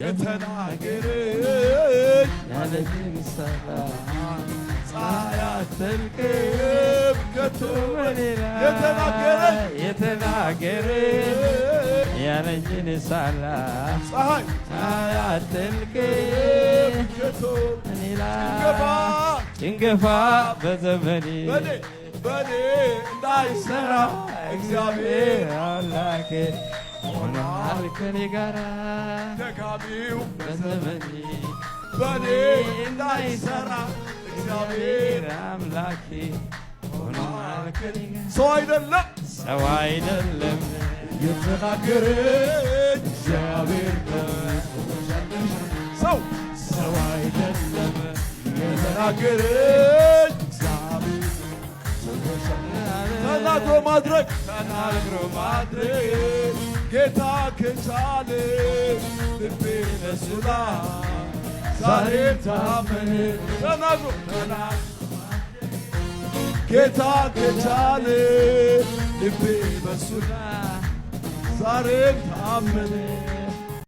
የተናገረኝ ያለኝ ሰላም ሳያተልቅም ከቶ የተናገረኝ ያለኝ ሰላም ሳያተልቅም ከቶ ጭንገፋ በዘመኔ በኔ እንዳይሰራ እግዚአብሔር አምላኬ ሆኗል ከኔ ጋራ ደጋሚው በዘመኔ በኔ እንዳይሰራ እግዚአብሔር አምላኬ ሆኗል ከኔ ጋራ ሰው አይደለም የተናገረኝ እግዚአብሔር ሰው አይደለም የተናገረኝ ተናግሮ ማድረግ ጌታ ከቻለ ልቤ ለሱላ ዛሬ ታመነ ተናግሮ ጌታ ከቻለ ልቤ ለሱላ ዛሬ ታመነ